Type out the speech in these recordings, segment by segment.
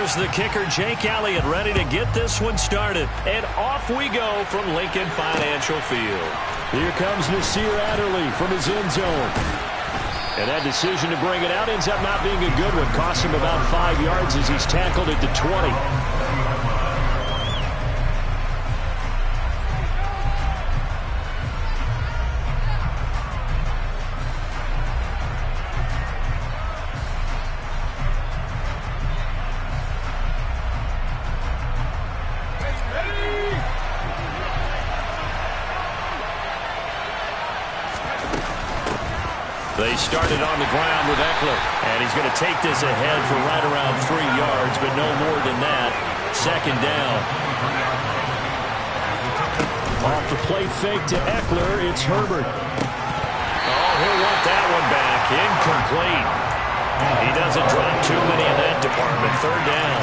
Here's the kicker, Jake Elliott, ready to get this one started. And off we go from Lincoln Financial Field. Here comes Nasir Adderley from his end zone. And that decision to bring it out ends up not being a good one. Costs him about 5 yards as he's tackled at the 20. They started on the ground with Ekeler, and he's going to take this ahead for right around 3 yards, but no more than that. Second down. Off the play fake to Ekeler, it's Herbert. Oh, he'll want that one back. Incomplete. He doesn't drop too many in that department. Third down.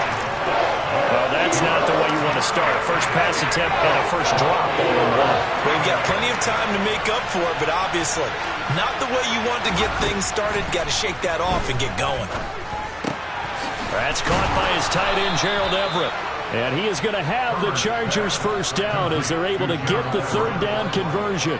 Well, that's not the way you want to start. A first pass attempt and a first drop all in one. Well, you've got plenty of time to make up for it, but obviously not the way you want to get things started. Got to shake that off and get going. That's caught by his tight end, Gerald Everett. And he is going to have the Chargers first down as they're able to get the third down conversion.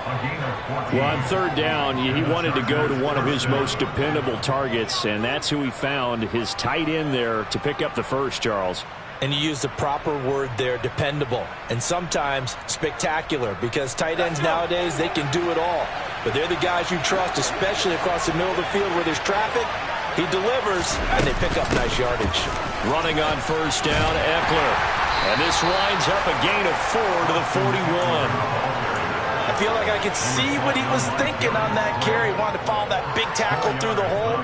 Well, on third down, he wanted to go to one of his most dependable targets, and that's who he found, his tight end there, to pick up the first, Charles. And you use the proper word there, dependable, and sometimes spectacular, because tight ends nowadays, they can do it all. But they're the guys you trust, especially across the middle of the field where there's traffic. He delivers, and they pick up nice yardage. Running on first down, Ekeler. And this winds up a gain of 4 to the 41. I feel like I could see what he was thinking on that carry. Wanted to follow that big tackle through the hole.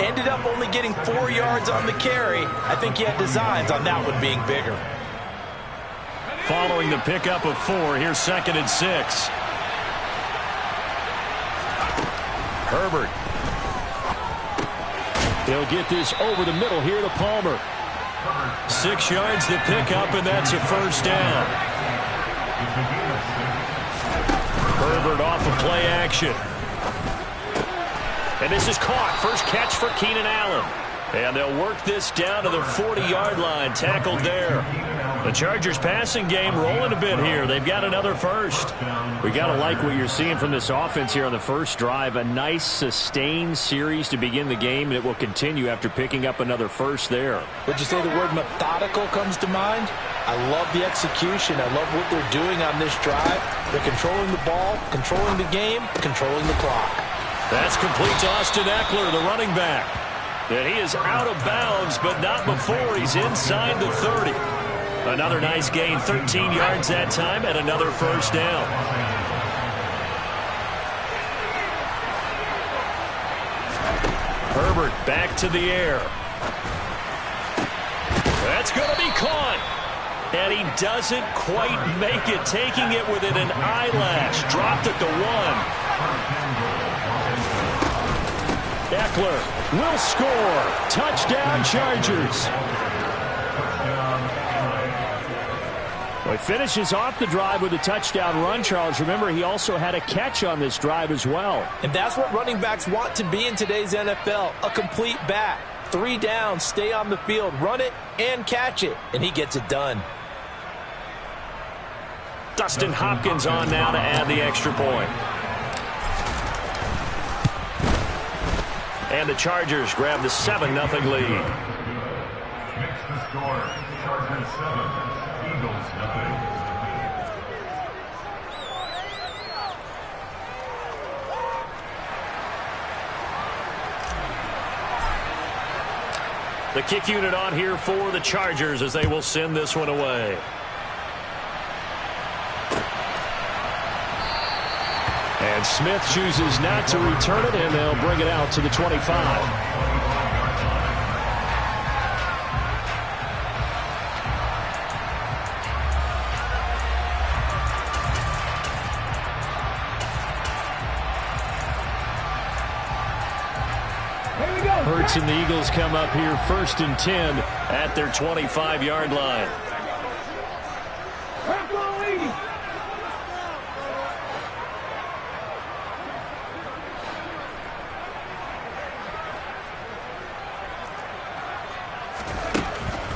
Ended up only getting 4 yards on the carry. I think he had designs on that one being bigger. Following the pickup of 4, here's 2nd and 6. Herbert. They'll get this over the middle here to Palmer. 6 yards the pickup, and that's a first down. Herbert off of play action. And this is caught. First catch for Keenan Allen. And they'll work this down to the 40-yard line. Tackled there. The Chargers passing game rolling a bit here. They've got another first. We got to like what you're seeing from this offense here on the first drive. A nice sustained series to begin the game, and it will continue after picking up another first there. Would you say the word methodical comes to mind? I love the execution. I love what they're doing on this drive. They're controlling the ball, controlling the game, controlling the clock. That's complete to Austin Ekeler, the running back. And he is out of bounds, but not before he's inside the 30. Another nice gain, 13 yards that time, and another first down. Herbert back to the air. That's going to be caught. And he doesn't quite make it, taking it within an eyelash. Dropped at the 1. Ekeler will score. Touchdown, Chargers. Well, he finishes off the drive with a touchdown run, Charles. Remember, he also had a catch on this drive as well. And that's what running backs want to be in today's NFL, a complete back. 3 downs, stay on the field, run it, and catch it. And he gets it done. Dustin Hopkins on now to add the extra point. And the Chargers grab the 7-0 lead. Makes the score. Chargers 7, Eagles 0. The kick unit on here for the Chargers as they will send this one away. And Smith chooses not to return it, and they'll bring it out to the 25. Hurts and the Eagles come up here 1st and 10 at their 25-yard line.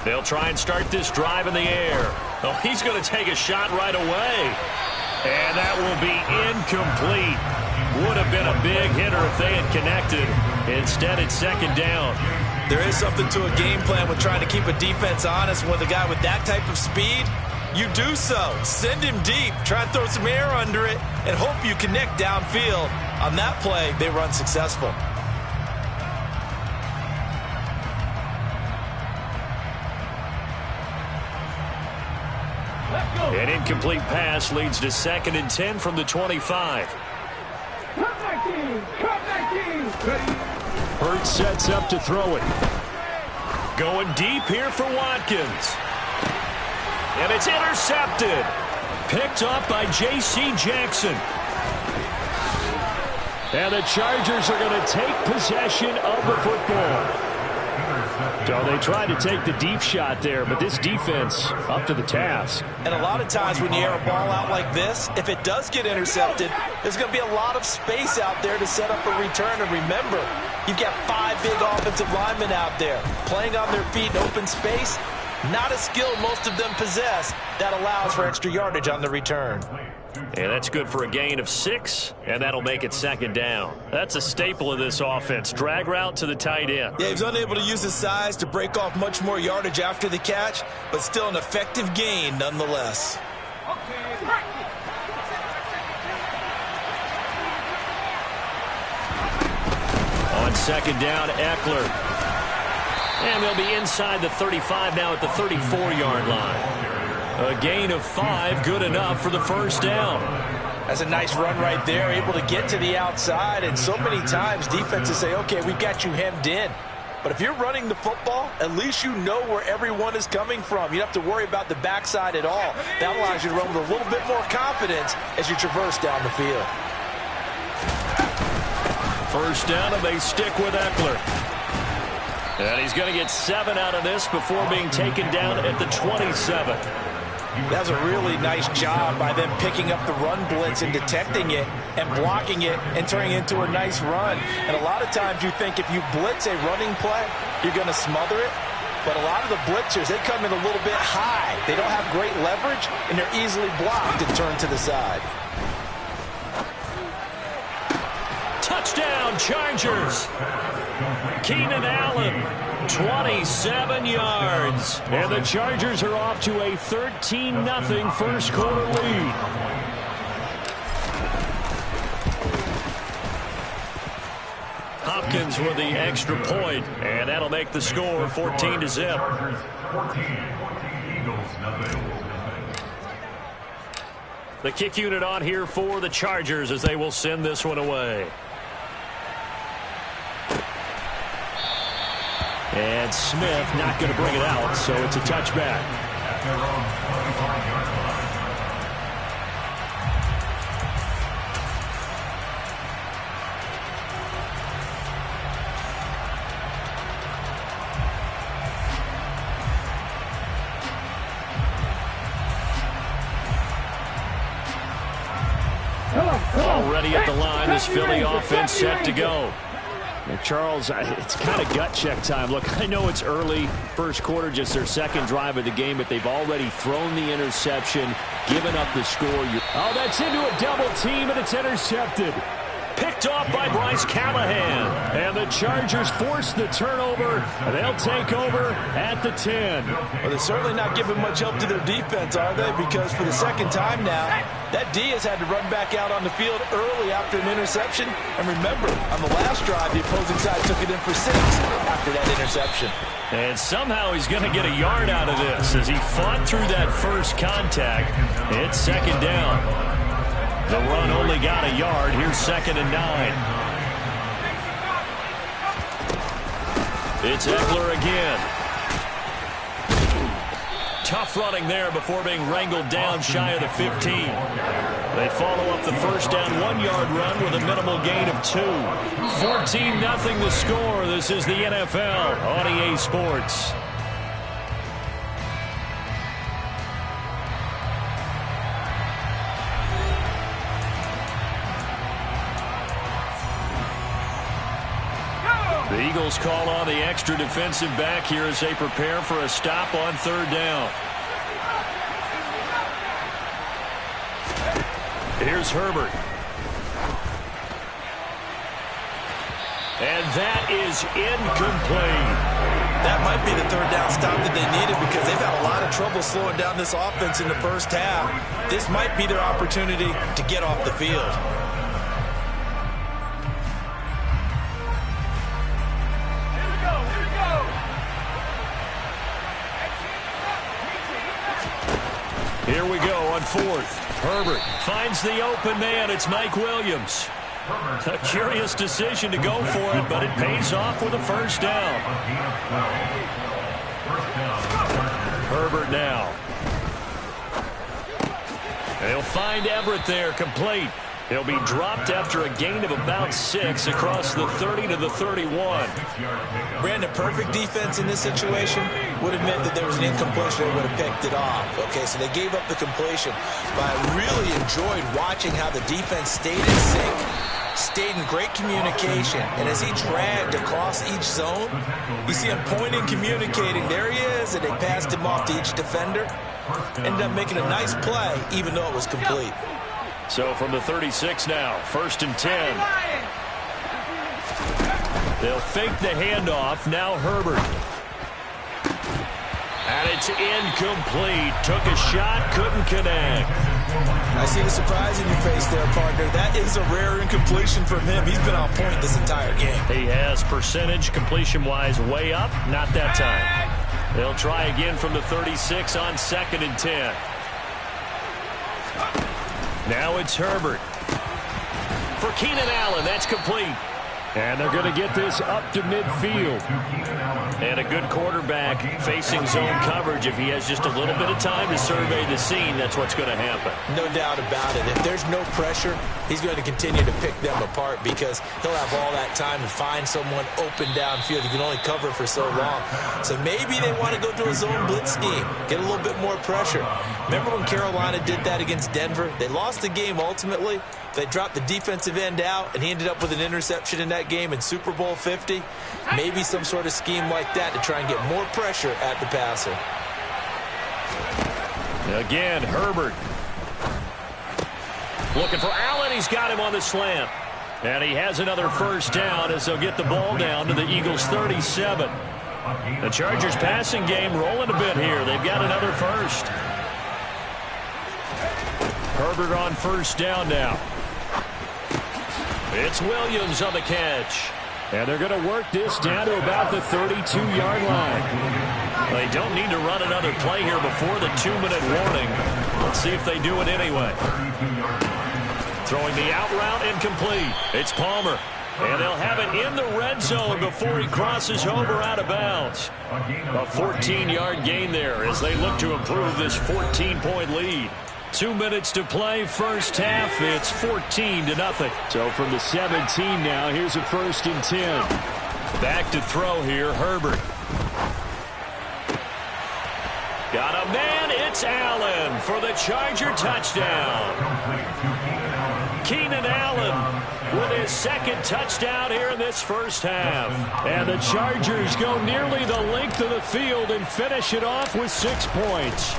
They'll try and start this drive in the air. Oh, he's going to take a shot right away. And that will be incomplete. Would have been a big hitter if they had connected. Instead, it's second down. There is something to a game plan with trying to keep a defense honest. With a guy with that type of speed, you do so. Send him deep. Try and throw some air under it and hope you connect downfield. On that play, they run successful. An incomplete pass leads to 2nd and 10 from the 25. Hurts sets up to throw it. Going deep here for Watkins. And it's intercepted. Picked up by J.C. Jackson. And the Chargers are going to take possession of the football. So they tried to take the deep shot there, but this defense up to the task. And a lot of times when you air a ball out like this, if it does get intercepted, there's going to be a lot of space out there to set up a return. And remember, you've got 5 big offensive linemen out there playing on their feet in open space. Not a skill most of them possess that allows for extra yardage on the return. And that's good for a gain of 6, and that'll make it second down. That's a staple of this offense. Drag route to the tight end. Yeah, he's unable to use his size to break off much more yardage after the catch, but still an effective gain nonetheless. On second down, Eckler. And they'll be inside the 35 now at the 34-yard line. A gain of 5, good enough for the first down. That's a nice run right there, able to get to the outside. And so many times defenses say, okay, we've got you hemmed in. But if you're running the football, at least you know where everyone is coming from. You don't have to worry about the backside at all. That allows you to run with a little bit more confidence as you traverse down the field. First down, and they stick with Eckler. And he's going to get 7 out of this before being taken down at the 27. That's a really nice job by them picking up the run blitz and detecting it and blocking it and turning it into a nice run. And a lot of times you think if you blitz a running play, you're going to smother it. But a lot of the blitzers, they come in a little bit high. They don't have great leverage, and they're easily blocked and turned to the side. Touchdown, Chargers. Keenan Allen, 27 yards. And the Chargers are off to a 13-0 first quarter lead. Hopkins with the extra point, and that'll make the score 14-0. The kick unit on here for the Chargers as they will send this one away. And Smith not going to bring it out, so it's a touchback. Already at the line, this Philly offense set to go. And Charles, it's kind of gut check time. Look, I know it's early, first quarter, just their second drive of the game, but they've already thrown the interception, given up the score. Oh, that's into a double team, and it's intercepted. Picked off by Bryce Callahan. And the Chargers force the turnover. They'll take over at the 10. Well, they're certainly not giving much help to their defense, are they? Because for the second time now, that D has had to run back out on the field early after an interception. And remember, on the last drive, the opposing side took it in for 6 after that interception. And somehow he's going to get a yard out of this as he fought through that first contact. It's second down. The run only got a yard. Here's 2nd and 9. It's Eckler again. Tough running there before being wrangled down shy of the 15. They follow up the first down 1-yard run with a minimal gain of 2. 14-0 the score. This is the NFL on EA Sports. The Eagles call on the extra defensive back here as they prepare for a stop on third down. Here's Herbert. And that is incomplete. That might be the third down stop that they needed because they've had a lot of trouble slowing down this offense in the first half. This might be their opportunity to get off the field. Here we go on fourth. Herbert finds the open man. It's Mike Williams. A curious decision to go for it, but it pays off with a first down. Herbert now. They'll find Everett there, complete. He'll be dropped after a gain of about 6 across the 30 to the 31. Brandon, perfect defense in this situation would have meant that there was an incompletion. They would have picked it off. Okay, so they gave up the completion. But I really enjoyed watching how the defense stayed in sync, stayed in great communication. And as he dragged across each zone, you see him pointing, communicating. There he is, and they passed him off to each defender. Ended up making a nice play, even though it was complete. So from the 36 now, 1st and 10. They'll fake the handoff. Now Herbert. And it's incomplete. Took a shot, couldn't connect. I see the surprise in your face there, partner. That is a rare incompletion from him. He's been on point this entire game. He has percentage completion-wise way up. Not that time. They'll try again from the 36 on 2nd and 10. Now it's Herbert. For Keenan Allen, that's complete. And they're going to get this up to midfield. And a good quarterback facing zone coverage. If he has just a little bit of time to survey the scene, that's what's going to happen. No doubt about it. If there's no pressure, he's going to continue to pick them apart because he'll have all that time to find someone open downfield. He can only cover for so long. So maybe they want to go to a zone blitz scheme, get a little bit more pressure. Remember when Carolina did that against Denver? They lost the game ultimately. They dropped the defensive end out, and he ended up with an interception in that game in Super Bowl 50. Maybe some sort of scheme like that to try and get more pressure at the passer. Again, Herbert. Looking for Allen. He's got him on the slant. And he has another first down as they'll get the ball down to the Eagles' 37. The Chargers passing game rolling a bit here. They've got another first. Herbert on first down now. It's Williams on the catch. And they're going to work this down to about the 32-yard line. They don't need to run another play here before the 2-minute warning. Let's see if they do it anyway. Throwing the out route, incomplete. It's Palmer. And they'll have it in the red zone before he crosses over out of bounds. A 14-yard gain there as they look to improve this 14-point lead. 2 minutes to play, first half. It's 14-0. So from the 17 now, here's a 1st and 10. Back to throw here, Herbert. Got a man, it's Allen for the Charger touchdown. Keenan Allen with his 2nd touchdown here in this first half. And the Chargers go nearly the length of the field and finish it off with 6 points.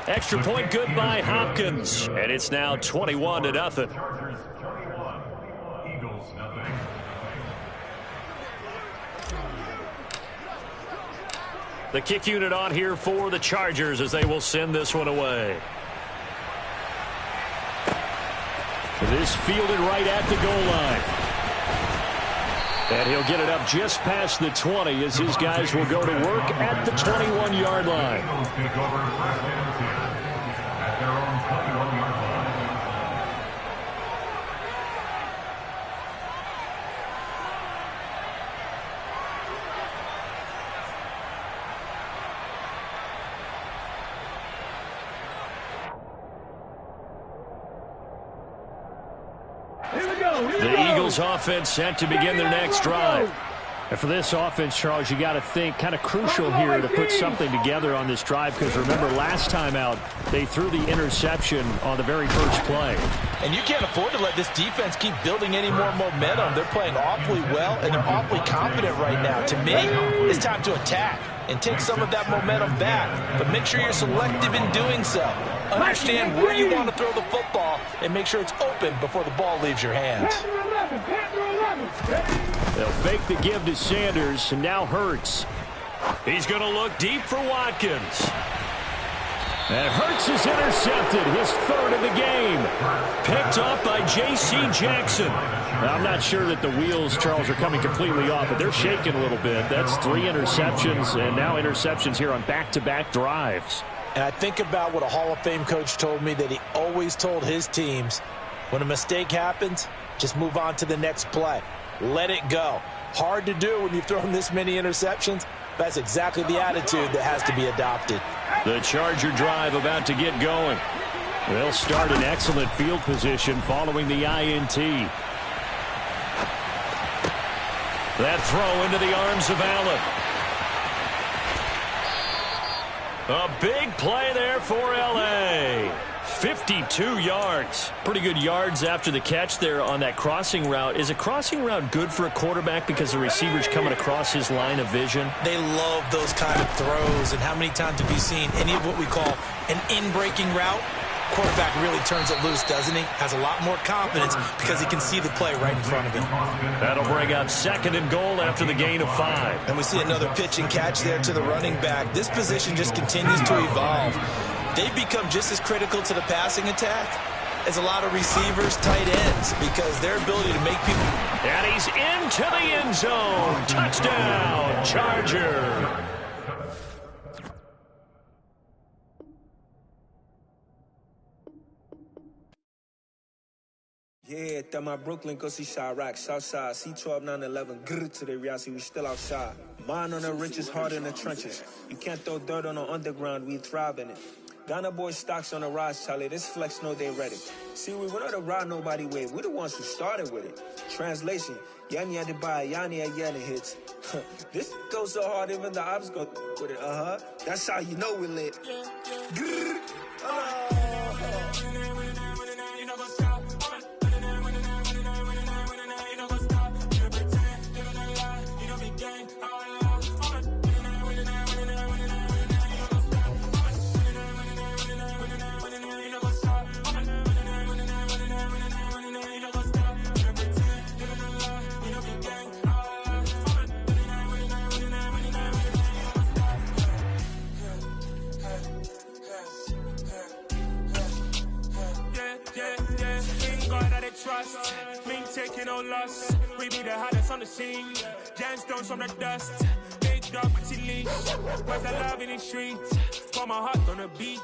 Extra point good by Hopkins. And it's now 21-0. Chargers 21, Eagles nothing. The kick unit on here for the Chargers as they will send this one away. This fielded right at the goal line. And he'll get it up just past the 20 as his guys will go to work at the 21-yard line. Eagles take over 1st and 10 at their own 21-yard line. The Eagles offense set to begin their next drive. And for this offense, Charles, you got to think kind of crucial here to put something together on this drive, because remember last time out they threw the interception on the very first play. And you can't afford to let this defense keep building any more momentum. They're playing awfully well, and they're awfully confident right now. To me, it's time to attack and take some of that momentum back. But make sure you're selective in doing so. Understand where you want to throw the football and make sure it's open before the ball leaves your hands. They'll fake the give to Sanders, and now Hurts. He's going to look deep for Watkins. And Hurts is intercepted, his third of the game. Picked off by J.C. Jackson. Now, I'm not sure that the wheels, Charles, are coming completely off, but they're shaking a little bit. That's 3 interceptions, and now interceptions here on back-to-back drives. And I think about what a Hall of Fame coach told me that he always told his teams, when a mistake happens, just move on to the next play. Let it go. Hard to do when you've thrown this many interceptions. That's exactly the attitude that has to be adopted. The Charger drive about to get going. They'll start in excellent field position following the INT. That throw into the arms of Allen. A big play there for L.A. 52 yards. Pretty good yards after the catch there on that crossing route. Is a crossing route good for a quarterback because the receiver's coming across his line of vision? They love those kind of throws. And how many times have you seen any of what we call an in-breaking route? Quarterback really turns it loose, doesn't he? Has a lot more confidence because he can see the play right in front of him. That'll bring up 2nd and goal after the gain of 5. And we see another pitch and catch there to the running back. This position just continues to evolve. They've become just as critical to the passing attack as a lot of receivers, tight ends, because their ability to make people... And he's into the end zone. Touchdown, Charger. Yeah, that my Brooklyn, go see Chirac, Southside, C12, 911, grrr to the reality, we still outside. Mine on the riches, hard in the trenches. You can't throw dirt on the underground, we thrive in it. Ghana boys stocks on the rise, Charlie, this flex know they ready. See, we went on the ride nobody wave, we the ones who started with it. Translation, Yanni had to buy, Yanni had Yanni hits. This goes so hard, even the ops go with it, That's how you know we lit. Grrr, trust, me taking no loss. We be the hottest on the scene. Gemstones from the dust. Big dog, pretty leash. Where's the love in the streets? Pour my heart on the beat.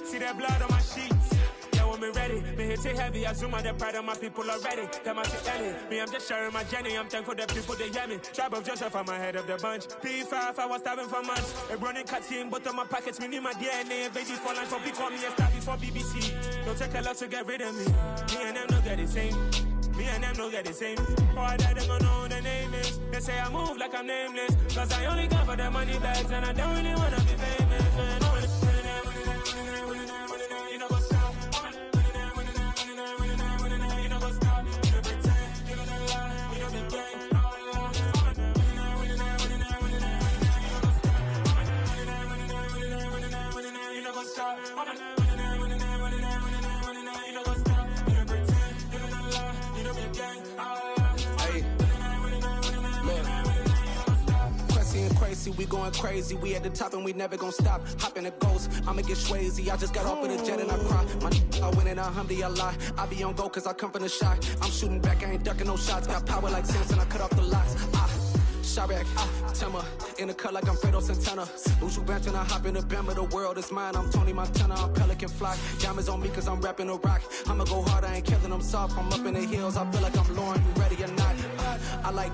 See that blood on my sheets. Yeah, when me ready, me hit it heavy. I zoom out the pride of my people already. Them I see Ellie. Me, I'm just sharing my journey. I'm thankful the people they hear me. Tribe of Joseph, I'm ahead of the bunch. P5, I was starving for months. A running cut in both of my pockets. Me need my DNA. Baby for lunch, so call me a star before BBC. Don't take a lot to get rid of me. Me and them don't get the same. Me and them don't get the same. All that they gonna know who the name is. They say I move like I'm nameless. Cause I only come for the money bags and I don't really wanna be famous, man. You know what's up? You know what's up? You pretend, you don't lie, you don't be gang. You know what's up? We going crazy, we at the top and we never gonna stop. Hop in a ghost, I'ma get swayzy. I just got off of the jet and I cry. I win in a Humvee, I lie. I be on go cause I come from the shot. I'm shooting back, I ain't ducking no shots. Got power like Samson, I cut off the locks. Chirac, Timmer, in the cut like I'm Fredo Santana. Uju Banton, I hop in the Bama, the world is mine. I'm Tony Montana, I'm Pelican Fly. Diamonds on me cause I'm rapping a rock. I'ma go hard, I ain't killing them soft. I'm up in the hills, I feel like I'm Lauren, you ready or not? I like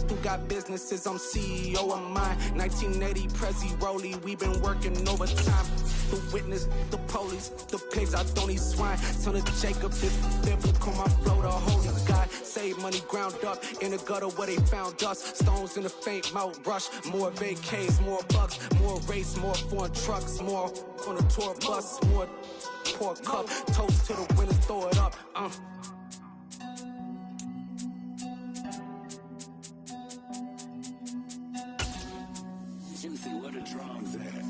who got businesses, I'm CEO of mine. 1980 Prezi Rolly, we been working overtime. The witness, the police, the pigs, I don't eat swine. Son of Jacob, this biblical, my flow, the holy God. Save money. money ground up in the gutter where they found us. Stones in the faint mouth rush. More vacays, more bucks, more race, more foreign trucks, more on a tour bus, more pour cup. Toast to the winners, throw it up. Juicy, where the drums at?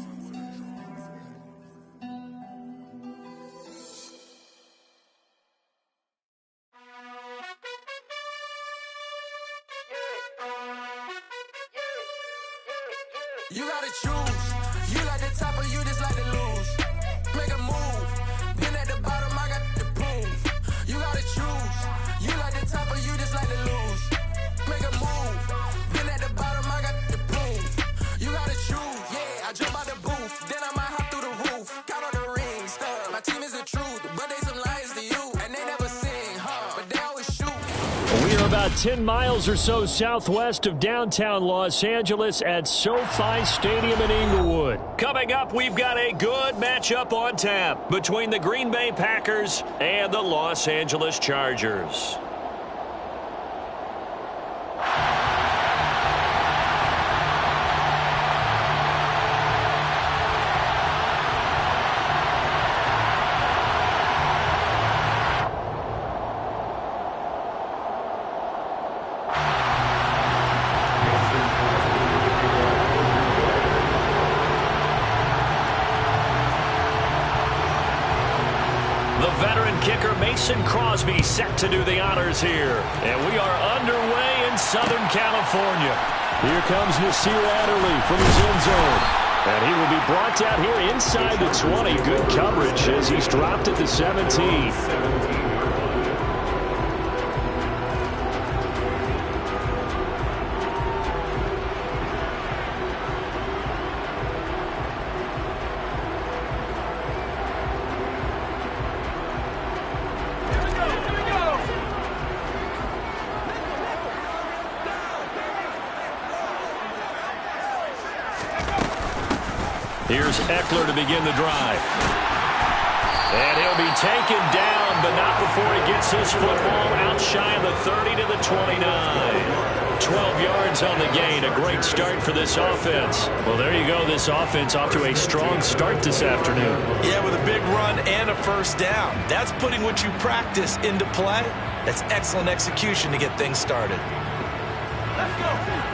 You gotta choose. You like the top or you just like to lose. Make a move. Been at the bottom, I got the boom. You gotta choose. You like the top or you just like to lose. Make a move. Been at the bottom, I got the boom. You gotta choose. Yeah, I jump out the booth. Then I might hop through the roof. Count on the rings. My team is the truth, but they some liars to you. And they never sing, but they always shoot. We are about 10 miles or so southwest of downtown Los Angeles at SoFi Stadium in Inglewood. Coming up, we've got a good matchup on tap between the Green Bay Packers and the Los Angeles Chargers. Mason Crosby set to do the honors here. And we are underway in Southern California. Here comes Nasir Adderley from his end zone. And he will be brought down here inside the 20. Good coverage as he's dropped at the 17. Here's Eckler to begin the drive. And he'll be taken down, but not before he gets his football out shy of the 30 to the 29. 12 yards on the gain. A great start for this offense. Well, there you go. This offense off to a strong start this afternoon. Yeah, with a big run and a first down. That's putting what you practice into play. That's excellent execution to get things started. Let's go.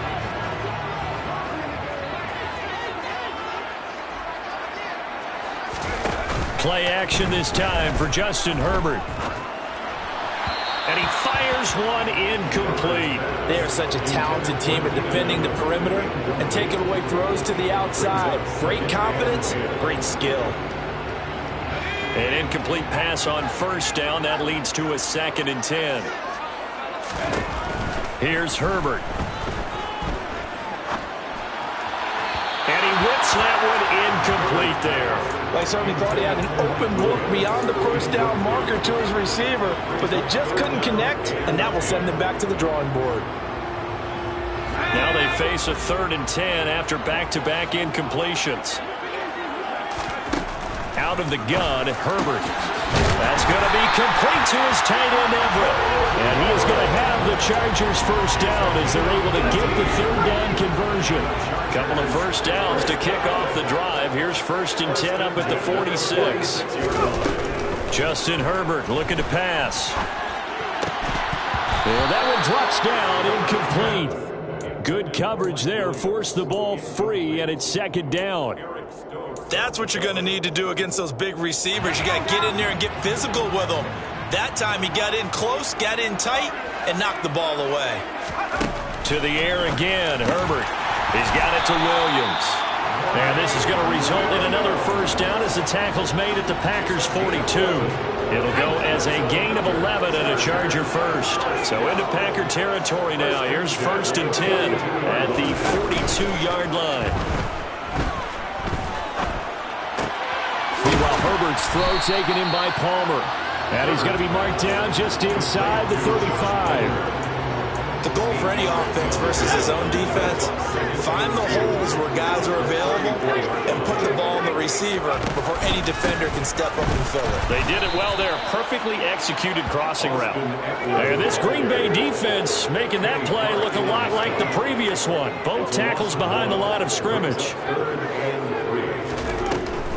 Play action this time for Justin Herbert. And he fires one incomplete. They are such a talented team at defending the perimeter and taking away throws to the outside. Great confidence, great skill. An incomplete pass on first down. That leads to a 2nd and 10. Here's Herbert. And he whips that one incomplete there. I certainly thought he had an open look beyond the first down marker to his receiver, but they just couldn't connect, and that will send them back to the drawing board. Now they face a 3rd and 10 after back-to-back incompletions. Out of the gun, Herbert. That's going to be complete to his tight end, Everett. And he is going to have the Chargers first down as they're able to get the 3rd down conversion. Couple of first downs to kick off the drive. Here's 1st and 10 up at the 46. Justin Herbert looking to pass. And that one drops down, incomplete. Good coverage there, forced the ball free, and it's 2nd down. That's what you're going to need to do against those big receivers. You got to get in there and get physical with them. That time he got in close, got in tight, and knocked the ball away. To the air again, Herbert. He's got it to Williams. And this is going to result in another first down as the tackle's made at the Packers' 42. It'll go as a gain of 11 and a Charger first. So into Packer territory now. Here's 1st and 10 at the 42-yard line. Meanwhile, Herbert's throw taken in by Palmer. And he's going to be marked down just inside the 35. The goal for any offense versus his own defense, find the holes where guys are available and put the ball on the receiver before any defender can step up and fill it. They did it well there. Perfectly executed crossing route. And this Green Bay defense making that play look a lot like the previous one. Both tackles behind the line of scrimmage.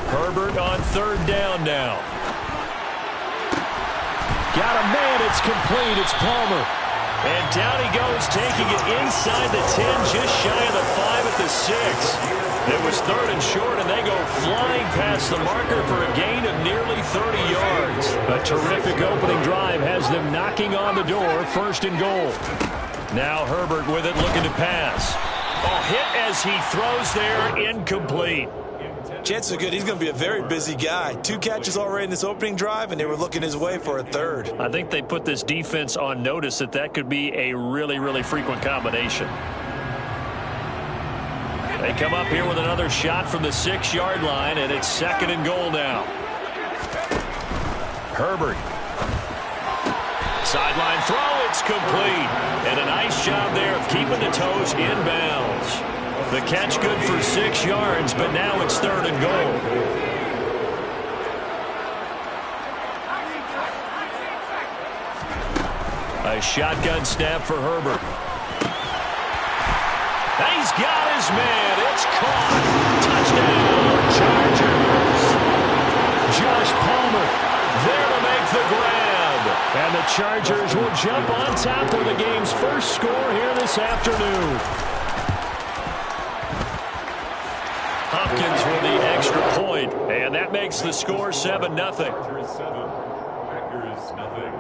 Herbert on third down now. Got a man. It's complete. It's Palmer. And down he goes, taking it inside the 10, just shy of the 5 at the 6. It was third and short, and they go flying past the marker for a gain of nearly 30 yards. A terrific opening drive has them knocking on the door, first and goal. Now Herbert with it, looking to pass. Oh, hit as he throws there, incomplete. Chances are good he's going to be a very busy guy. 2 catches already in this opening drive, and they were looking his way for a third. I think they put this defense on notice that could be a really, really frequent combination. They come up here with another shot from the 6-yard line, and it's second and goal now. Herbert. Sideline throw, it's complete. And a nice job there of keeping the toes inbounds. The catch good for 6 yards, but now it's third and goal. A shotgun snap for Herbert. He's got his man. It's caught. Touchdown, Chargers. Josh Palmer there to make the grab. And the Chargers will jump on top of the game's first score here this afternoon. Hopkins with the extra point, and that makes the score 7-0. Packers 7, Packers nothing.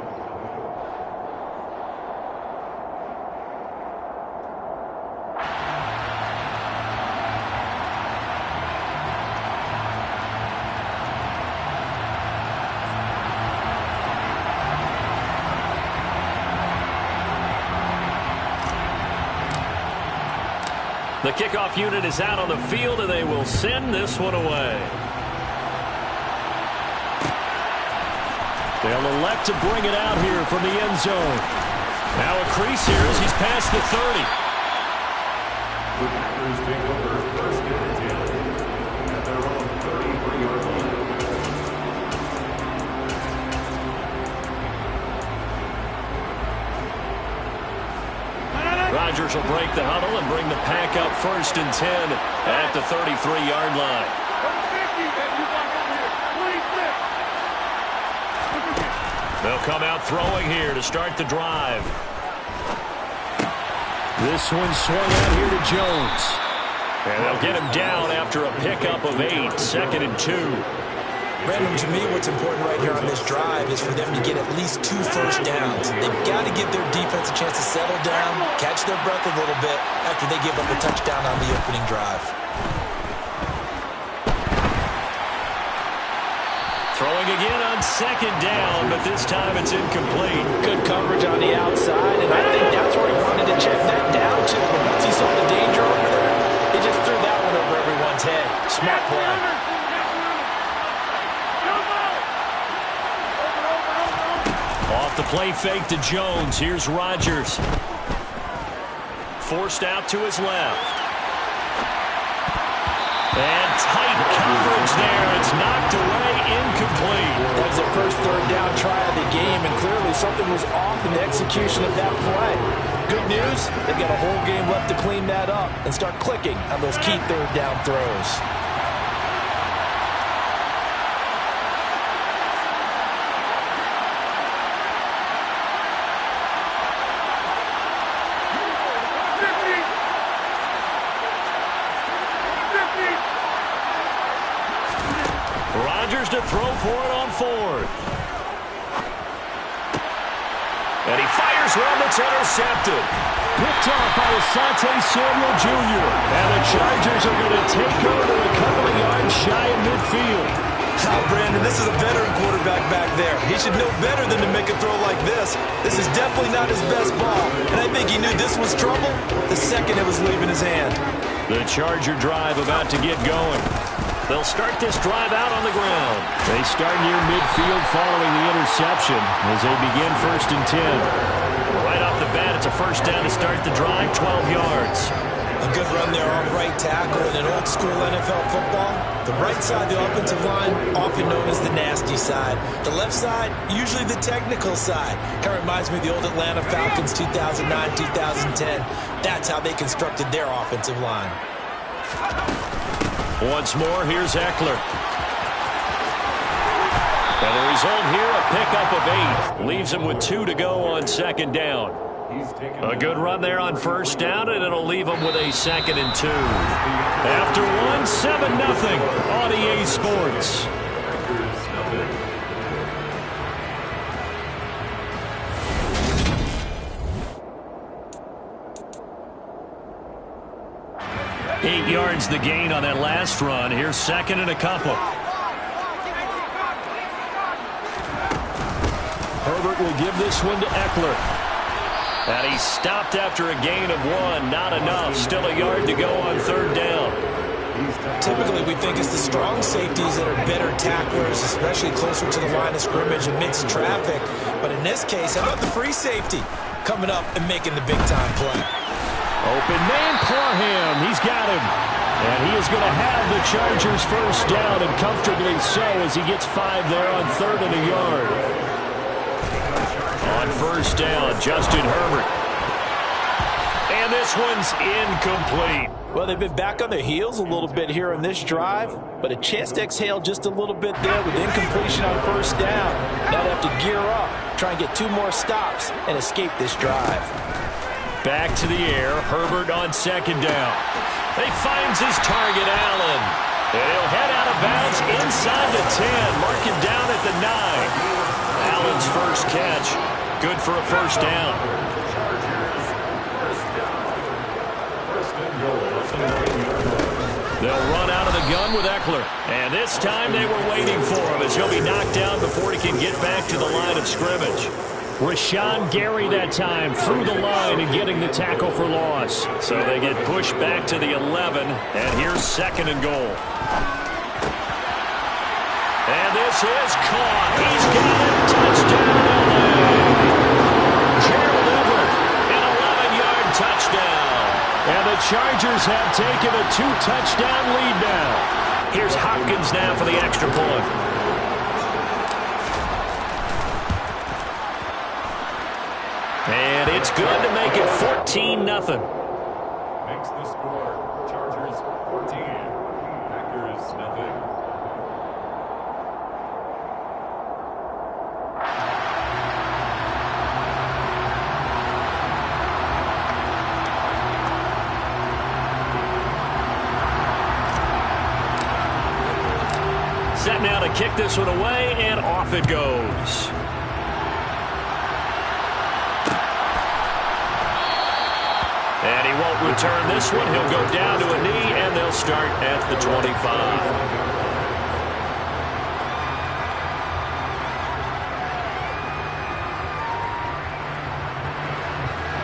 The kickoff unit is out on the field, and they will send this one away. They'll elect to bring it out here from the end zone. Now a crease here as he's past the 30. The Packers take over first and 10 at their own 33-yard line. Rodgers will break the huddle and bring the pack up first and 10 at the 33-yard line. They'll come out throwing here to start the drive. This one swung out here to Jones. And they'll get him down after a pickup of 8, second and 2. Brandon, to me, what's important right here on this drive is for them to get at least 2 first downs. They've got to give their defense a chance to settle down, catch their breath a little bit after they give up a touchdown on the opening drive. Throwing again on second down, but this time it's incomplete. Good coverage on the outside, and I think that's where he wanted to check that down to. But once he saw the danger over there, he just threw that one over everyone's head. Smart play. Off the play fake to Jones. Here's Rodgers. Forced out to his left. And tight coverage there. It's knocked away, incomplete. That was their first third down try of the game, and clearly something was off in the execution of that play. Good news, they've got a whole game left to clean that up and start clicking on those key third down throws. Rodgers to throw for it on fourth. And he fires one that's intercepted. Picked off by Asante Samuel Jr. And the Chargers are going to take over a couple of yards shy of midfield. Oh, Brandon, this is a veteran quarterback back there. He should know better than to make a throw like this. This is definitely not his best ball. And I think he knew this was trouble the second it was leaving his hand. The Charger drive about to get going. They'll start this drive out on the ground. They start near midfield following the interception as they begin 1st and 10. Right off the bat, it's a first down to start the drive, 12 yards. A good run there off right tackle in an old-school NFL football. The right side, the offensive line, often known as the nasty side. The left side, usually the technical side. Kind of reminds me of the old Atlanta Falcons 2009, 2010. That's how they constructed their offensive line. Once more, here's Eckler. And the result here, a pickup of 8. Leaves him with 2 to go on 2nd down. A good run there on 1st down, and it'll leave him with a 2nd and 2. After 1, 7-0 on EA Sports. Eight yards the gain on that last run. Here's 2nd and a couple. Herbert will give this one to Eckler. And he stopped after a gain of 1. Not enough. Still a yard to go on 3rd down. Typically, we think it's the strong safeties that are better tacklers, especially closer to the line of scrimmage amidst traffic. But in this case, how about the free safety coming up and making the big-time play? Open man, Parham. He's got him. And he is going to have the Chargers 1st down, and comfortably so as he gets 5 there on 3rd and a yard. On 1st down, Justin Herbert. And this one's incomplete. Well, they've been back on their heels a little bit here on this drive, but a chance to exhale just a little bit there with incompletion on 1st down. Now they have to gear up, try and get 2 more stops, and escape this drive. Back to the air, Herbert on 2nd down. He finds his target, Allen. And he'll head out of bounds inside the 10. Mark him down at the 9. Allen's first catch. Good for a 1st down. They'll run out of the gun with Eckler. And this time they were waiting for him as he'll be knocked down before he can get back to the line of scrimmage. Rashawn Gary that time through the line and getting the tackle for loss. So they get pushed back to the 11, and here's 2nd and goal. And this is caught. He's got it. Touchdown, LA. Gerald Everett, an 11-yard touchdown. And the Chargers have taken a 2-touchdown lead now. Here's Hopkins now for the extra point. And it's good to make it 14-0. Makes the score. Chargers 14, Packers nothing. Set now to kick this one away, and off it goes. And he won't return this one. He'll go down to a knee, and they'll start at the 25.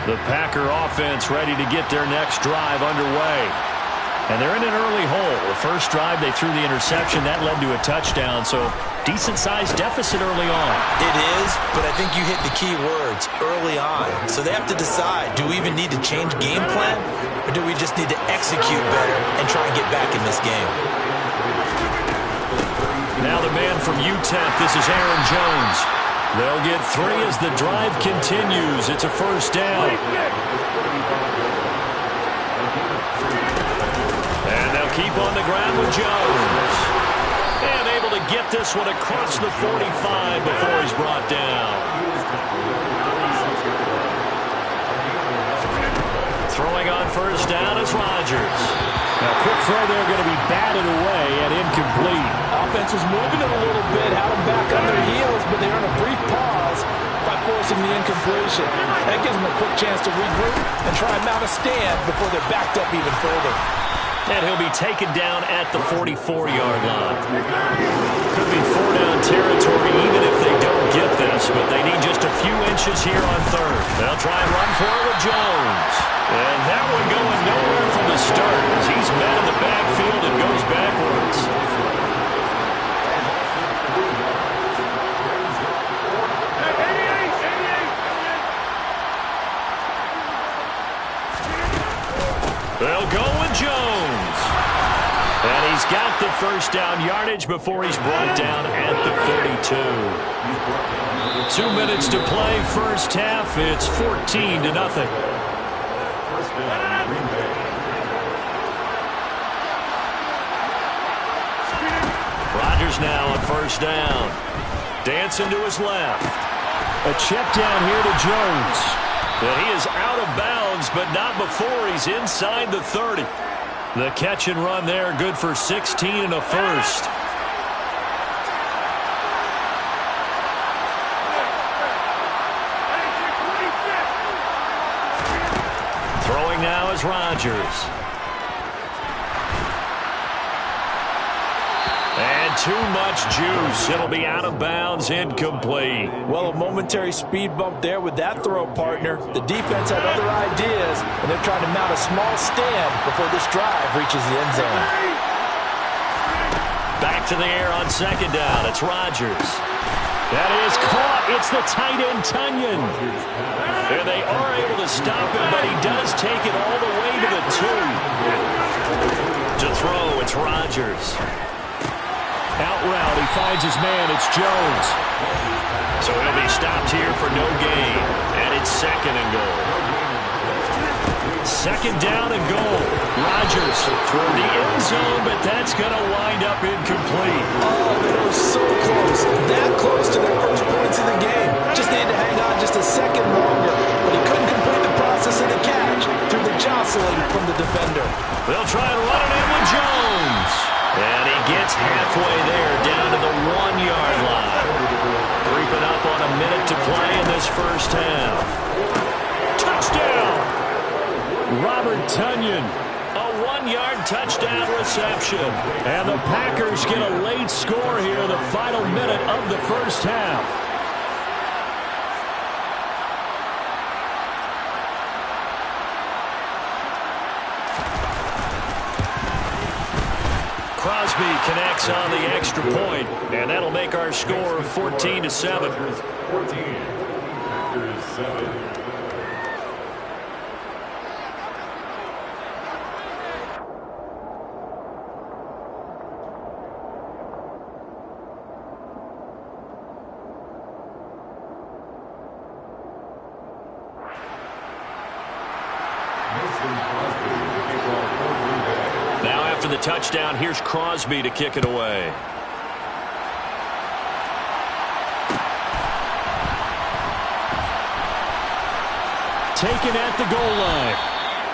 The Packer offense ready to get their next drive underway. And they're in an early hole. The first drive, they threw the interception. That led to a touchdown, so decent-sized deficit early on. It is, but I think you hit the key words, early on. So they have to decide, do we even need to change game plan, or do we just need to execute better and try and get back in this game? Now the man from UTEP, this is Aaron Jones. They'll get 3 as the drive continues. It's a 1st down. And they'll keep on the ground with Jones. And able to get this one across the 45 before he's brought down. Throwing on 1st down is Rodgers. Now, quick throw there going to be batted away and incomplete. Offense was moving it a little bit, had them back on their heels, but they earned a brief pause by forcing the incompletion. That gives them a quick chance to regroup and try and mount a stand before they're backed up even further. And he'll be taken down at the 44-yard line. Could be 4-down territory even if they don't get this, but they need just a few inches here on 3rd. They'll try and run for it with Jones. And that one going nowhere from the start as he's met in the backfield and goes backwards. he's got the first down yardage before he's brought down at the 32. 2 minutes to play first half. It's 14-0. Rodgers now on first down. Dancing to his left. A check down here to Jones. And he is out of bounds, but not before he's inside the 30. The catch and run there, good for 16 and a first. Throwing now is Rodgers. And too much juice. It'll be out of bounds, incomplete. Well, a momentary speed bump there with that throw, partner. The defense had other ideas, and they're trying to mount a small stand before this drive reaches the end zone. Back to the air on second down. It's Rodgers. That is caught. It's the tight end, Tonyan. And they are able to stop him, but he does take it all the way to the 2. To throw, it's Rodgers. Out route, he finds his man. It's Jones. So he'll be stopped here for no gain. And it's second and goal. Second down and goal. Rodgers toward the end zone, but that's going to wind up incomplete. Oh, they were so close. That close to their first points in the game. Just needed to hang on just a second longer. But he couldn't complete the process of the catch through the jostling from the defender. They'll try and run it in with Jones. And he gets halfway there, down to the 1-yard line. Creeping up on a minute to play in this first half. Touchdown! Robert Tonyan. A 1-yard touchdown reception. And the Packers get a late score here in the final minute of the first half. Crosby connects on the extra point, and that'll make our score 14-7. 14, Packers 7. Now after the touchdown, here's Crosby to kick it away. Taken at the goal line.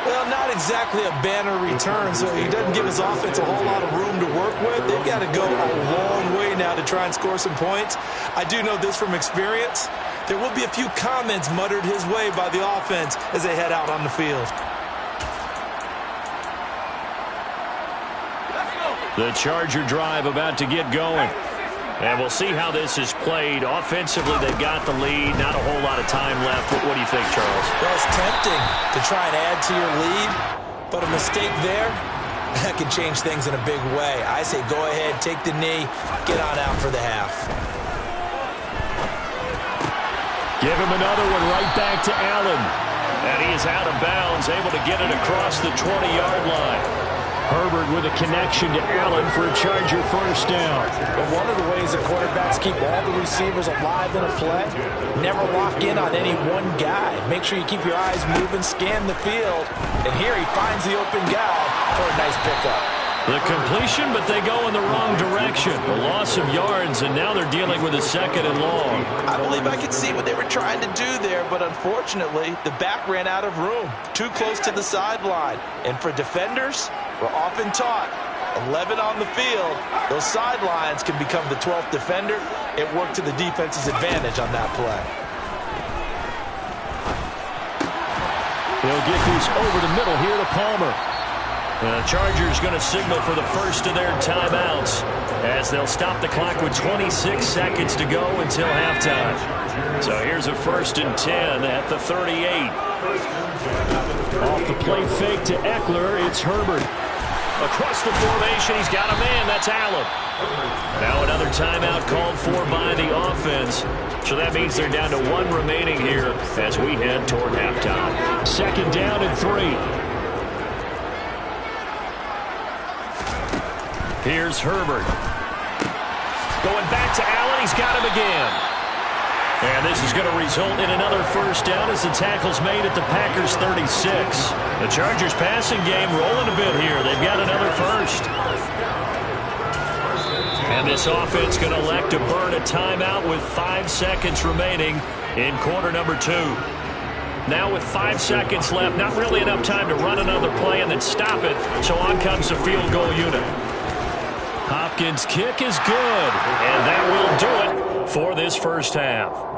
Well, not exactly a banner return, so he doesn't give his offense a whole lot of room to work with. They've got to go a long way now to try and score some points. I do know this from experience. There will be a few comments muttered his way by the offense as they head out on the field. The Charger drive about to get going. And we'll see how this is played. Offensively, they've got the lead. Not a whole lot of time left. What do you think, Charles? Well, it's tempting to try and add to your lead, but a mistake there, that can change things in a big way. I say go ahead, take the knee, get on out for the half. Give him another one right back to Allen. And he is out of bounds, able to get it across the 20-yard line. Herbert with a connection to Allen for a Charger first down. But one of the ways that quarterbacks keep all the receivers alive in a play, never lock in on any one guy. Make sure you keep your eyes moving, scan the field, and here he finds the open guy for a nice pickup. The completion, but they go in the wrong direction. A loss of yards, and now they're dealing with a second and long. I believe I could see what they were trying to do there, but unfortunately, the back ran out of room. Too close to the sideline. And for defenders, we're often taught, 11 on the field, those sidelines can become the 12th defender. It worked to the defense's advantage on that play. They'll get these over the middle here to Palmer. The Chargers going to signal for the first of their timeouts as they'll stop the clock with 26 seconds to go until halftime. So here's a 1st and 10 at the 38. Off the play fake to Eckler, it's Herbert. Across the formation, he's got a man. That's Allen. Now another timeout called for by the offense. So that means they're down to 1 remaining here as we head toward halftime. 2nd down and 3. Here's Herbert. Going back to Allen. He's got him again. And this is going to result in another first down as the tackle's made at the Packers' 36. The Chargers passing game rolling a bit here. They've got another first. And this offense going to elect to burn a timeout with 5 seconds remaining in quarter number 2. Now with 5 seconds left, not really enough time to run another play and then stop it. So on comes the field goal unit. Hopkins' kick is good. And that will do it for this first half.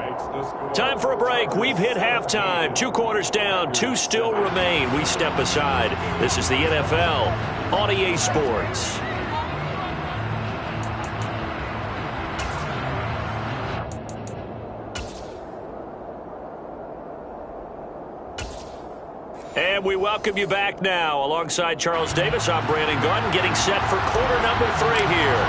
Time for a break. We've hit halftime. 2 quarters down. 2 still remain. We step aside. This is the NFL on EA Sports. And we welcome you back now. Alongside Charles Davis, I'm Brandon Gunn, getting set for quarter number 3 here.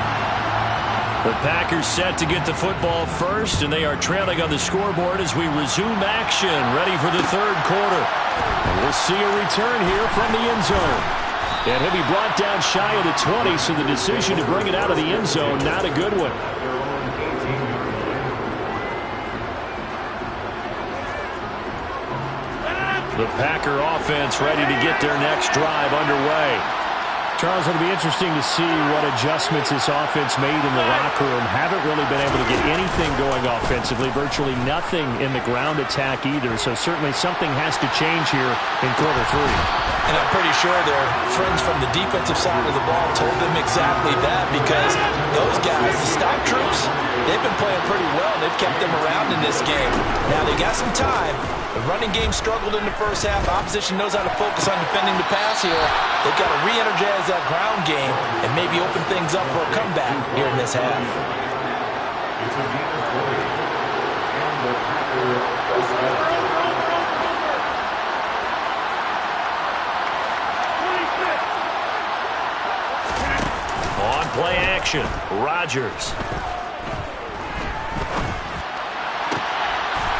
The Packers set to get the football first, and they are trailing on the scoreboard as we resume action, ready for the third quarter. And we'll see a return here from the end zone. And he'll be brought down shy of the 20, so the decision to bring it out of the end zone, not a good one. The Packer offense ready to get their next drive underway. Charles, it'll be interesting to see what adjustments this offense made in the locker room. Haven't really been able to get anything going offensively, virtually nothing in the ground attack either. So certainly something has to change here in quarter 3. And I'm pretty sure their friends from the defensive side of the ball told them exactly that, because those guys, the stock troops, they've been playing pretty well. They've kept them around in this game. Now they got some time. The running game struggled in the first half. Opposition knows how to focus on defending the pass here. They've got to re-energize that ground game and maybe open things up for a comeback here in this half. On play action, Rodgers.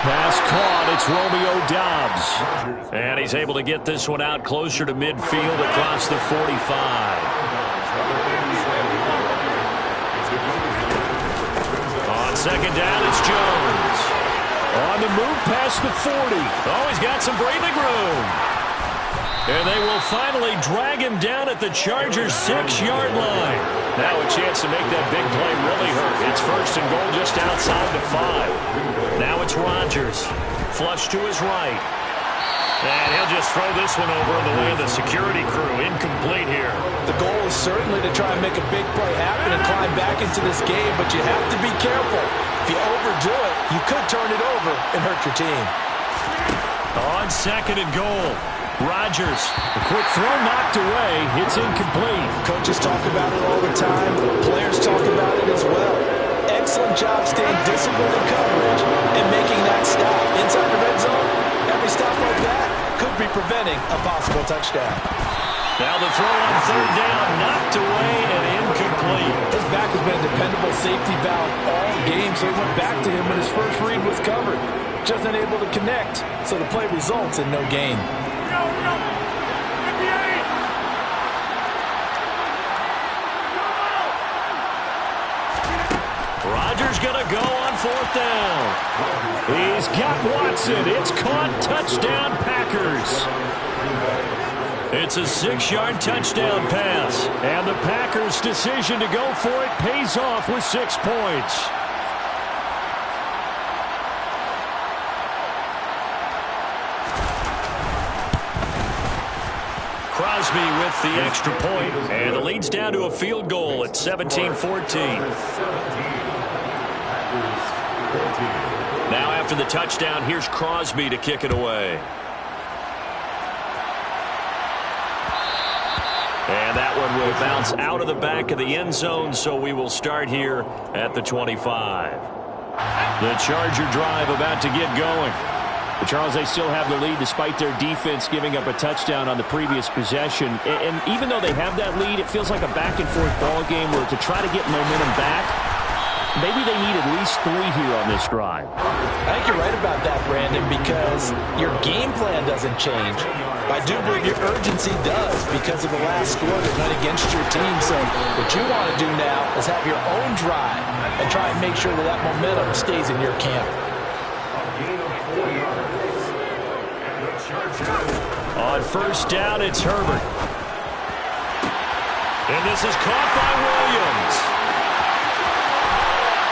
Pass caught. It's Romeo Doubs. And he's able to get this one out closer to midfield across the 45. On second down, it's Jones. On the move past the 40. Oh, he's got some breathing room. And they will finally drag him down at the Chargers' 6-yard line. Now a chance to make that big play really hurt. It's first and goal just outside the 5. Now it's Rodgers. Flush to his right. And he'll just throw this one over in the way of the security crew. Incomplete here. The goal is certainly to try and make a big play happen and climb back into this game, but you have to be careful. If you overdo it, you could turn it over and hurt your team. On second and goal. Rodgers, a quick throw knocked away. It's incomplete. Coaches talk about it all the time. Players talk about it as well. Excellent job staying disciplined in coverage and making that stop. Inside the red zone, every stop like that could be preventing a possible touchdown. Now the throw on third down, knocked away and incomplete. His back has been a dependable safety valve all game, so he went back to him when his first read was covered. Just unable to connect, so the play results in no gain. Rodgers gonna go on fourth down. He's got Watson. It's caught. Touchdown, Packers. It's a 6-yard touchdown pass. And the Packers' decision to go for it pays off with 6 points. Crosby with the extra point, and the lead's down to a field goal at 17-14. Now after the touchdown, here's Crosby to kick it away. And that one will bounce out of the back of the end zone, so we will start here at the 25. The Charger drive about to get going. But Charles, they still have the lead despite their defense giving up a touchdown on the previous possession. And even though they have that lead, it feels like a back-and-forth ball game where to try to get momentum back, maybe they need at least 3 here on this drive. I think you're right about that, Brandon, because your game plan doesn't change. I do believe your urgency does because of the last score that went against your team. So what you want to do now is have your own drive and try and make sure that that momentum stays in your camp. On first down, it's Herbert. And this is caught by Williams.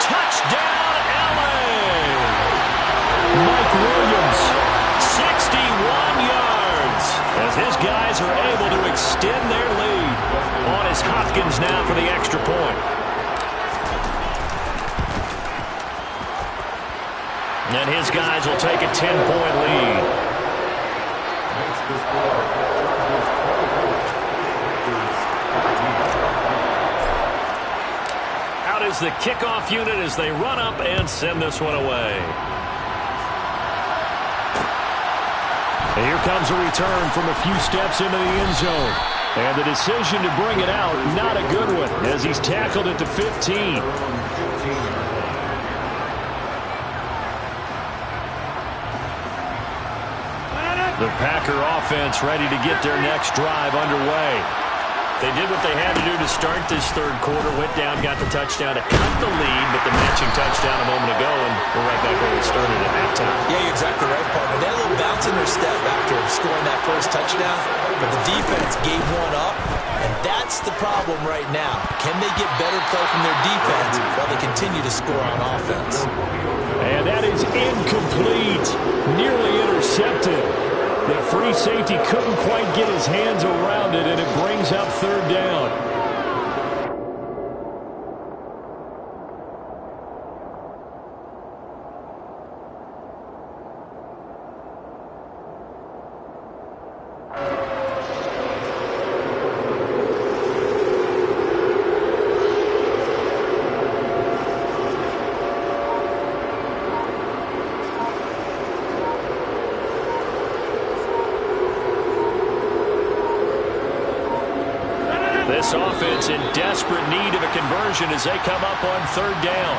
Touchdown, LA! Mike Williams, 61 yards. As his guys are able to extend their lead. On is Hopkins now for the extra point. And his guys will take a 10-point lead. Out is the kickoff unit as they run up and send this one away. And here comes a return from a few steps into the end zone. And the decision to bring it out, not a good one, as he's tackled at the 15. The Packer offense ready to get their next drive underway. They did what they had to do to start this third quarter. Went down, got the touchdown to cut the lead, but the matching touchdown a moment ago, and we're right back where we started at halftime. Yeah, you're exactly right, partner. They had a little bounce in their step after scoring that first touchdown, but the defense gave one up, and that's the problem right now. Can they get better play from their defense while they continue to score on offense? And that is incomplete. Nearly intercepted. The free safety couldn't quite get his hands around it, and it brings up third down. This offense in desperate need of a conversion as they come up on third down.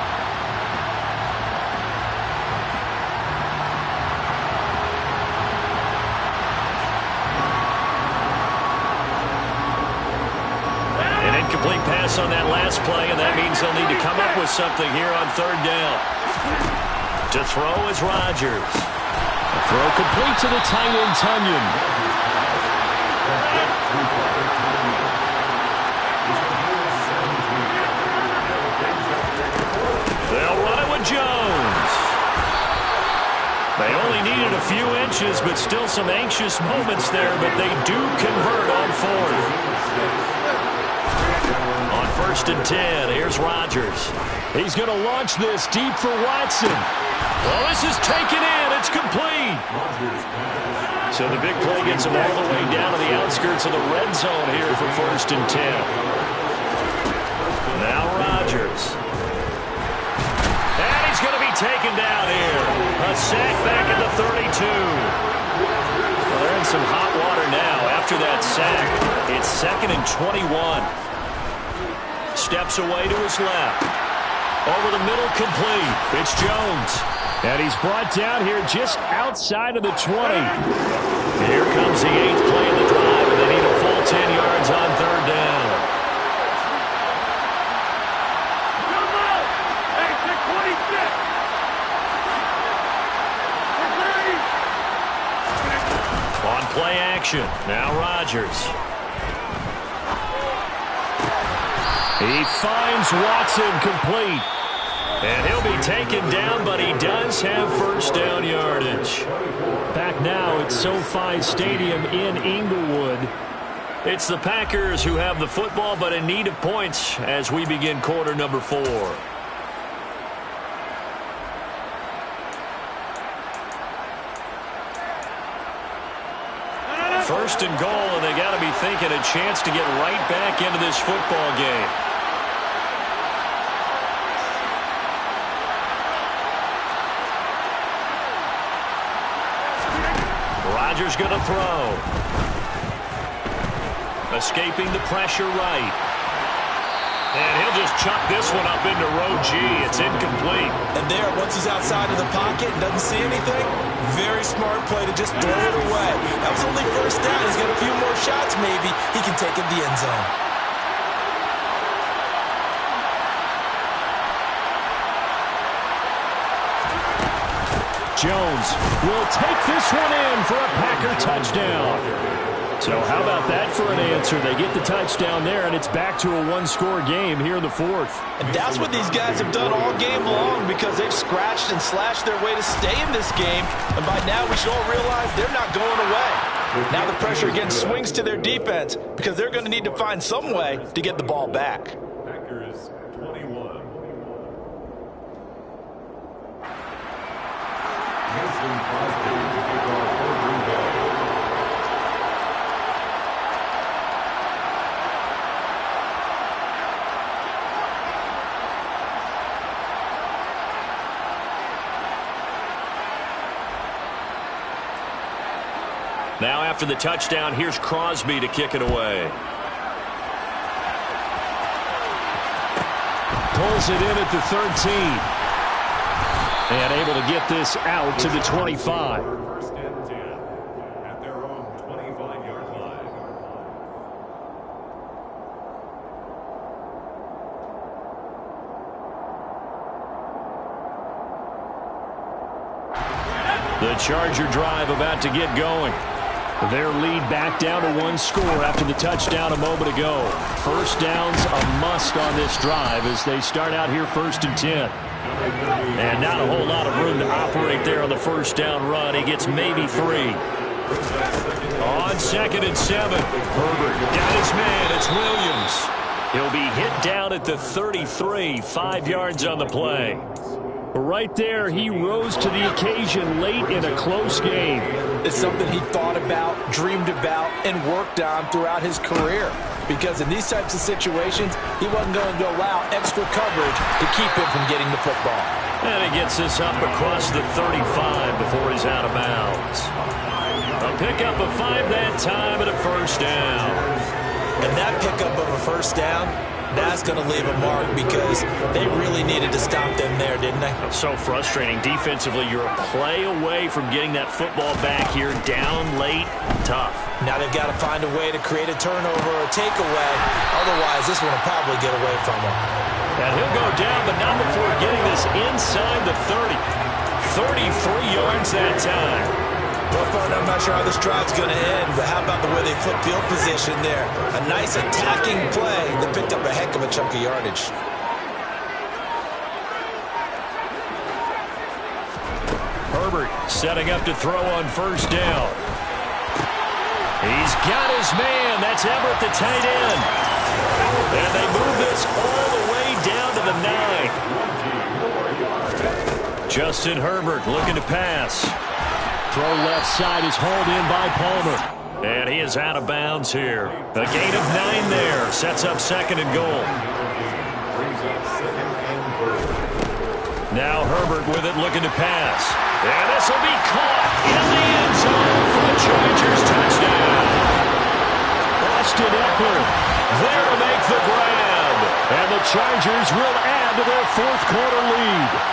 An incomplete pass on that last play, and that means they'll need to come up with something here on third down. To throw is Rodgers. A throw complete to the tight end, Tunyon. They'll run it with Jones. They only needed a few inches, but still some anxious moments there, but they do convert on fourth. On first and 10, here's Rodgers. He's going to launch this deep for Watson. Well, this is taken in. It's complete. So the big play gets him all the way down to the outskirts of the red zone here for first and 10. Now Rodgers. And he's going to be taken down here. A sack back at the 32. Well, they're in some hot water now. After that sack, it's second and 21. Steps away to his left. Over the middle, complete. It's Jones. And he's brought down here just outside of the 20. Here comes the 8th play of the drive, and they need a full 10 yards on third down. On play action, now Rodgers. He finds Watson complete. And he'll be taken down, but he does have first down yardage. Back now at SoFi Stadium in Inglewood. It's the Packers who have the football, but in need of points as we begin quarter number 4. First and goal, and they got to be thinking a chance to get right back into this football game. Rodgers going to throw. Escaping the pressure right. And he'll just chuck this one up into row G. It's incomplete. And there, once he's outside of the pocket and doesn't see anything, very smart play to just throw it away. That was only first down. He's got a few more shots maybe. He can take it to the end zone. Jones will take this one in for a Packer touchdown. So how about that for an answer? They get the touchdown there, and it's back to a one-score game here in the fourth. And that's what these guys have done all game long because they've scratched and slashed their way to stay in this game. And by now, we should all realize they're not going away. Now the pressure again swings to their defense because they're going to need to find some way to get the ball back. Packers 21. Winston Crosby to kick off for Green Bay. Now after the touchdown, here's Crosby to kick it away. Pulls it in at the 13. And able to get this out to the 25. First and 10 at their own 25-yard line. The Charger drive about to get going. Their lead back down to one score after the touchdown a moment ago. First down's a must on this drive as they start out here 1st and 10. And not a whole lot of room to operate there on the first down run. He gets maybe 3. On 2nd and 7. Herbert got his man. It's Williams. He'll be hit down at the 33. 5 yards on the play. Right there, he rose to the occasion late in a close game. It's something he thought about, dreamed about, and worked on throughout his career. Because in these types of situations, he wasn't going to allow extra coverage to keep him from getting the football. And he gets this up across the 35 before he's out of bounds. A pickup of 5 that time and a first down. And that pickup of a first down, that's going to leave a mark because they really needed to stop them there, didn't they? So frustrating. Defensively, you're a play away from getting that football back here. Down late, tough. Now they've got to find a way to create a turnover or a takeaway. Otherwise, this one will probably get away from them. And he'll go down, but not before getting this inside the 30. 33 yards that time. Well, fun, I'm not sure how this drive's going to end, but how about the way they flip field position there? A nice attacking play that picked up a heck of a chunk of yardage. Herbert setting up to throw on first down. He's got his man. That's Everett, the tight end. And they move this all the way down to the 9. Justin Herbert looking to pass. Throw left side is hauled in by Palmer. And he is out of bounds here. A gain of 9 there. Sets up 2nd and goal. Now Herbert with it looking to pass. And this will be caught in the end zone for a Chargers touchdown. Austin Eckler there to make the grab. And the Chargers will add to their 4th quarter lead.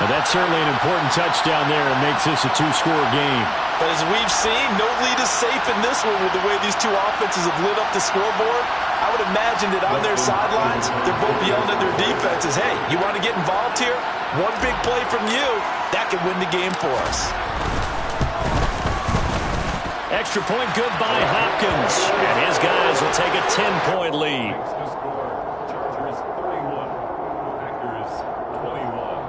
Well, that's certainly an important touchdown there and makes this a 2-score game. But as we've seen, no lead is safe in this one with the way these two offenses have lit up the scoreboard. I would imagine that on their sidelines, they're both yelling at their defenses, hey, you want to get involved here? One big play from you, that could win the game for us. Extra point good by Hopkins. And his guys will take a 10-point lead. Chargers 31. Packers 21.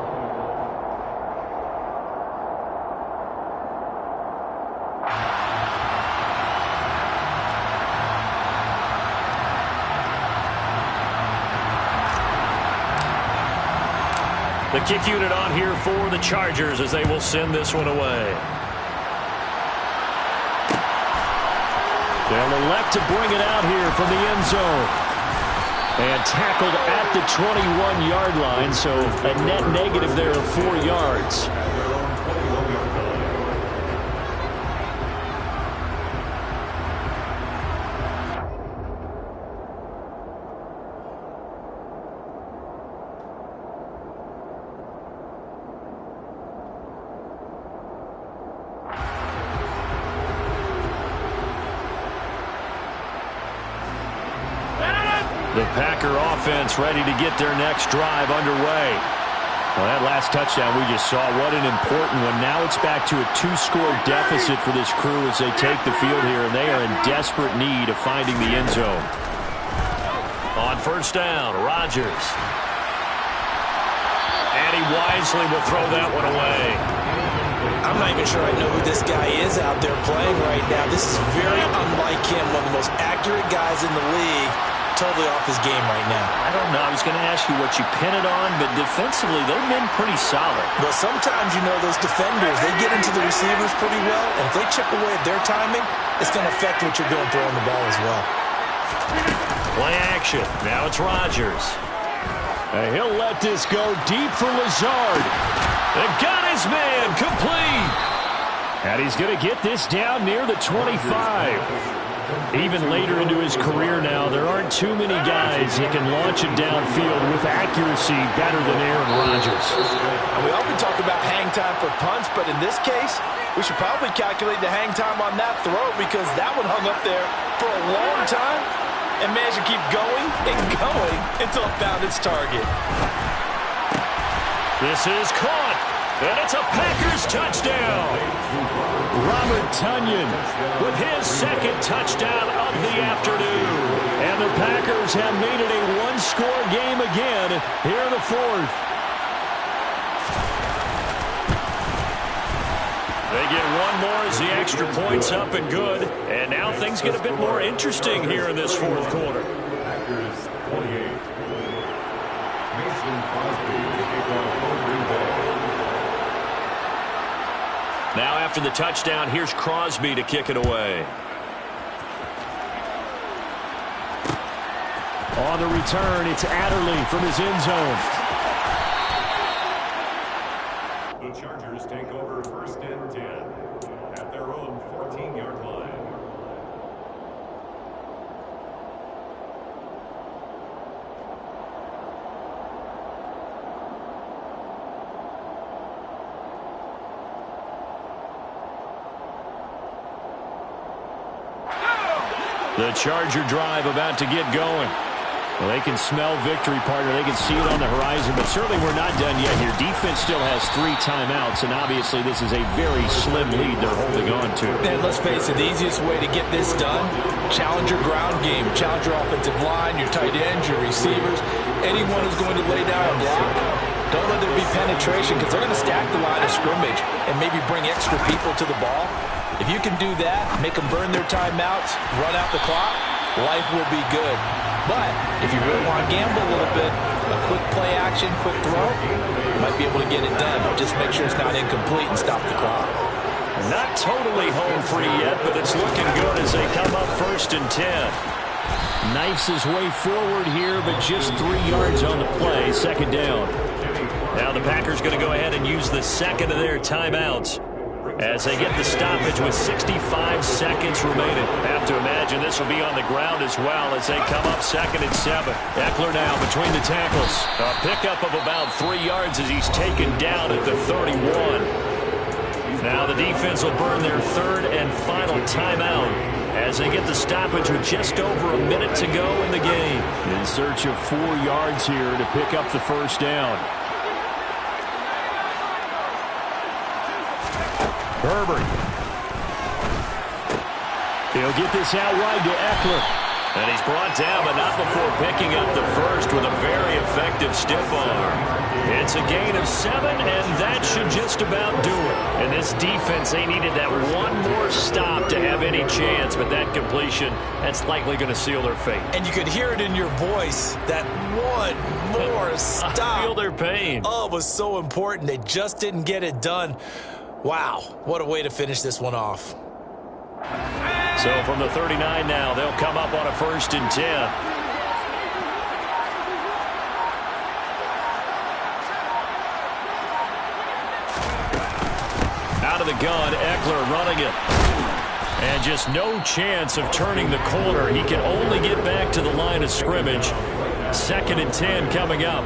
The kick unit on here for the Chargers as they will send this one away. They'll elect to bring it out here from the end zone. And tackled at the 21-yard line, so a net negative there of 4 yards. The Packer offense ready to get their next drive underway. Well, that last touchdown we just saw, what an important one. Now it's back to a 2-score deficit for this crew as they take the field here, and they are in desperate need of finding the end zone. On first down, Rodgers. And he wisely will throw that one away. I'm not even sure I know who this guy is out there playing right now. This is very unlike him, one of the most accurate guys in the league. Totally off his game right now. I don't know. I was going to ask you what you pin it on, but defensively, they've been pretty solid. But sometimes, you know, those defenders, they get into the receivers pretty well, and if they chip away at their timing, it's going to affect what you're doing throwing the ball as well. Play action. Now it's Rodgers. And he'll let this go deep for Lazard. They got his man complete. And he's going to get this down near the 25. Even later into his career now, there aren't too many guys that can launch it downfield with accuracy better than Aaron Rodgers. And we often talk about hang time for punts, but in this case, we should probably calculate the hang time on that throw because that one hung up there for a long time and managed to keep going and going until it found its target. This is caught, and it's a Packers touchdown. Robert Tonyan with his second touchdown of the afternoon. And the Packers have made it a one-score game again here in the fourth. They get one more as the extra point's up and good. And now things get a bit more interesting here in this fourth quarter. Packers 28. Mason Crosby kicking off for Green Bay. Now after the touchdown, here's Crosby to kick it away. On the return, it's Adderley from his end zone. The Chargers take over first and 10 at their own 14-yard line. The Charger drive about to get going. Well, they can smell victory, partner. They can see it on the horizon, but certainly we're not done yet here. Defense still has 3 timeouts, and obviously this is a very slim lead they're holding on to. And let's face it, the easiest way to get this done, challenge your ground game, challenge your offensive line, your tight ends, your receivers, anyone who's going to lay down a block. Don't let there be penetration because they're going to stack the line of scrimmage and maybe bring extra people to the ball. If you can do that, make them burn their timeouts, run out the clock, life will be good. But if you really want to gamble a little bit, a quick play action, quick throw, you might be able to get it done. Just make sure it's not incomplete and stop the clock. Not totally home free yet, but it's looking good as they come up first and 10. Knifes his way forward here, but just 3 yards on the play, second down. Now the Packers going to go ahead and use the second of their timeouts as they get the stoppage with 65 seconds remaining. Have to imagine this will be on the ground as well as they come up second and 7. Eckler now between the tackles. A pickup of about 3 yards as he's taken down at the 31. Now the defense will burn their third and final timeout as they get the stoppage with just over a minute to go in the game. In search of 4 yards here to pick up the first down. Herbert. He'll get this out wide to Eckler. And he's brought down, but not before picking up the first with a very effective stiff arm. It's a gain of 7, and that should just about do it. And this defense, they needed that one more stop to have any chance, but that completion, that's likely going to seal their fate. And you could hear it in your voice, that one more stop. I feel their pain. Oh, it was so important. They just didn't get it done. Wow, what a way to finish this one off. So from the 39 now, they'll come up on a first and 10. Out of the gun, Eckler running it. And just no chance of turning the corner. He can only get back to the line of scrimmage. Second and 10 coming up.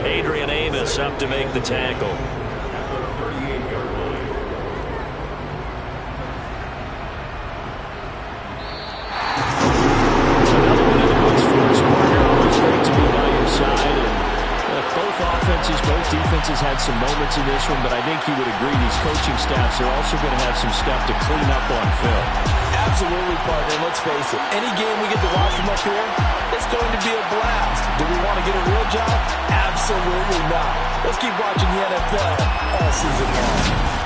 Adrian Amos up to make the tackle. some moments in this one, but I think you would agree these coaching staffs are also going to have some stuff to clean up on film. Absolutely, partner. Let's face it. Any game we get to watch from up here, it's going to be a blast. Do we want to get a real job? Absolutely not. Let's keep watching the NFL all season long.